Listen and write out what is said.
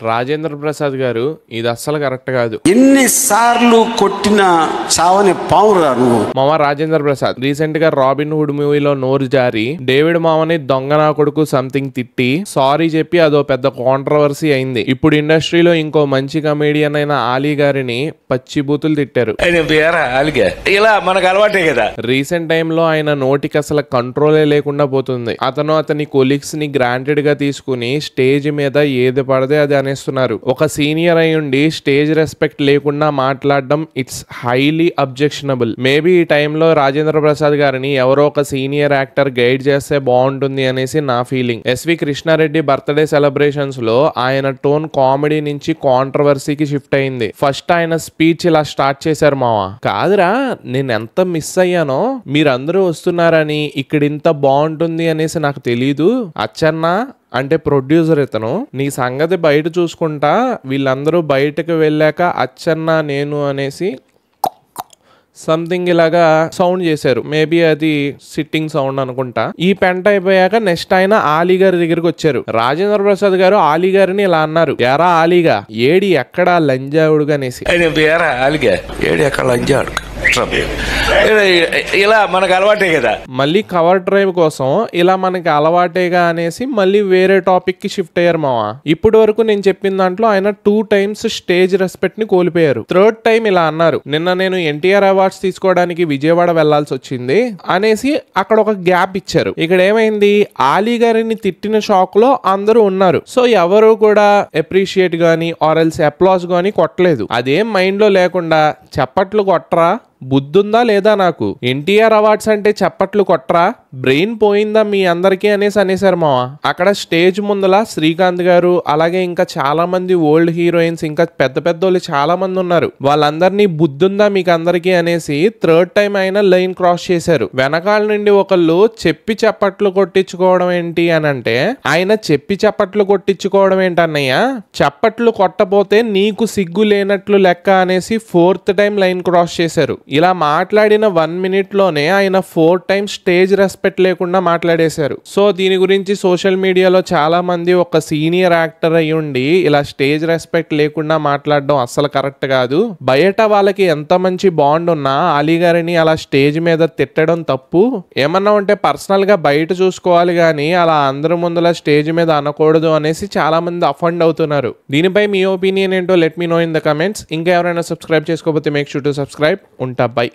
రాజేంద్ర ప్రసాద్ గారు ఇది అస్సలు కరెక్ట్ కాదు. ఎన్నిసార్లు కొట్టిన చావని పావురా నువ్వు. మామ రాజేంద్ర ప్రసాద్ రీసెంట్ గా రాబిన్ హుడ్ మూవీలో నోరు జారి డేవిడ్ మామని దొంగ నా కొడుకు సంథింగ్ తిట్టి సారీ చెప్పి అదో పెద్ద కాంట్రవర్సీ అయింది. ఇప్పుడు ఇండస్ట్రీలో ఇంకో మంచి కమేడియన్ అయిన ఆలీ గారిని పచ్చి బూతులు తిట్టారు. ఇలా మనకు అలవాటే కదా. రీసెంట్ టైంలో ఆయన నోటికి అసలు కంట్రోలే లేకుండా పోతుంది. అతని కొలీగ్స్ ని గ్రాంటెడ్ గా తీసుకుని స్టేజ్ మీద ఏది పడితే అది అనేస్తున్నారు. ఒక సీనియర్ అయి ఉండి స్టేజ్ రెస్పెక్ట్ లేకుండా మాట్లాడడం ఇట్స్ హైలీ అబ్జెక్షనబుల్. మేబీ ఈ టైంలో రాజేంద్ర ప్రసాద్ గారిని ఎవరో ఒక సీనియర్ యాక్టర్ గైడ్ చేస్తే బాగుంటుంది అనేసి నా feeling. S V Krishna Reddy birthday celebrations లో ఆయన టోన్ కామెడీ నుంచి కాంట్రవర్సీకి షిఫ్ట్ అయింది. ఫస్ట్ ఆయన స్పీచ్ ఇలా స్టార్ట్ చేశారు మావా. కాదురా నేను ఎంత మిస్ అయ్యానో మీరందరూ వస్తున్నారని ఇక్కడ ఇంత బాగుంటుంది అనేసి నాకు తెలీదు. అచ్చన్న అంటే ప్రొడ్యూసర్ ఇతను నీ సంగతి బయట చూసుకుంటా వీళ్ళందరూ బయటకు వెళ్ళాక అచ్చన్న నేను అనేసి సంథింగ్ ఇలాగా సౌండ్ చేశారు. మేబీ అది సిట్టింగ్ సౌండ్ అనుకుంటా. ఈ పెంట అయిపోయాక నెక్స్ట్ ఆయన ఆలీ గారి దగ్గరికి వచ్చారు. రాజేంద్ర ప్రసాద్ గారు ఆలీ గారిని ఇలా అన్నారు, ఎరా ఆలీగా ఏడి ఎక్కడా లంజావుడుగా అనేసి. ఏడి ఎక్కడ లంజాడు ఇలా మనకు అలవాటే కదా. మళ్ళీ కవర్ డ్రైవ్ కోసం ఇలా మనకి అలవాటేగా అనేసి మళ్ళీ వేరే టాపిక్ కి షిఫ్ట్ అయ్యారు మావా. ఇప్పటి వరకు నేను చెప్పిన దాంట్లో ఆయన 2 times స్టేజ్ రెస్పెక్ట్ ని కోల్పోయారు. 3rd time ఇలా అన్నారు, నిన్న నేను ఎన్టీఆర్ అవార్డ్స్ తీసుకోవడానికి విజయవాడ వెళ్లాల్సి వచ్చింది అనేసి అక్కడ ఒక గ్యాప్ ఇచ్చారు. ఇక్కడ ఏమైంది, ఆలీ గారిని తిట్టిన షాక్ లో అందరూ ఉన్నారు. సో ఎవరు కూడా అప్రిషియేట్ గానీ ఆర్ఎల్స్ అప్లాస్ గానీ కొట్టలేదు. అదేం మైండ్ లో లేకుండా చప్పట్లు కొట్టరా, బుద్ధుందా లేదా, నాకు ఎన్టీఆర్ అవార్డ్స్ అంటే చప్పట్లు కొట్టరా, బ్రెయిన్ పోయిందా మీ అందరికీ అనేసారు మావా. అక్కడ స్టేజ్ ముందల శ్రీకాంత్ గారు అలాగే ఇంకా చాలా మంది ఓల్డ్ హీరోయిన్స్ ఇంకా పెద్ద పెద్దోళ్ళు చాలా మంది ఉన్నారు. వాళ్ళందరినీ బుద్ధుందా మీకు అందరికీ అనేసి 3rd time ఆయన లైన్ క్రాస్ చేశారు. వెనకాల నుండి ఒకళ్ళు చెప్పి చప్పట్లు కొట్టించుకోవడం ఏంటి అని అంటే, ఆయన చెప్పి చప్పట్లు కొట్టించుకోవడం ఏంటన్నయ్య, చప్పట్లు కొట్టపోతే నీకు సిగ్గు లేనట్లు లెక్క అనేసి 4th time లైన్ క్రాస్ చేశారు. ఇలా మాట్లాడిన 1 minute లోనే ఆయన 4 times స్టేజ్ రెస్పెక్ట్ లేకుండా మాట్లాడేశారు. సో దీని గురించి సోషల్ మీడియాలో చాలా మంది ఒక సీనియర్ యాక్టర్ అయి ఉండి ఇలా స్టేజ్ రెస్పెక్ట్ లేకుండా మాట్లాడడం అస్సలు కరెక్ట్ కాదు. బయట వాళ్ళకి ఎంత మంచి బాండ్ ఉన్నా ఆలీ గారిని అలా స్టేజ్ మీద తిట్టడం తప్పు. ఏమన్నా ఉంటే పర్సనల్ గా బయట చూసుకోవాలి గానీ అలా అందరి ముందులా స్టేజ్ మీద అనకూడదు అనేసి చాలా మంది అఫండ్ అవుతున్నారు. దీనిపై మీ ఒపీనియన్ ఏంటో let me know in the comments. ఇంకా ఎవరైనా సబ్స్క్రైబ్ చేసుకోకపోతే మేక్ షూర్ టు సబ్స్క్రైబ్. ఉంటా, బై.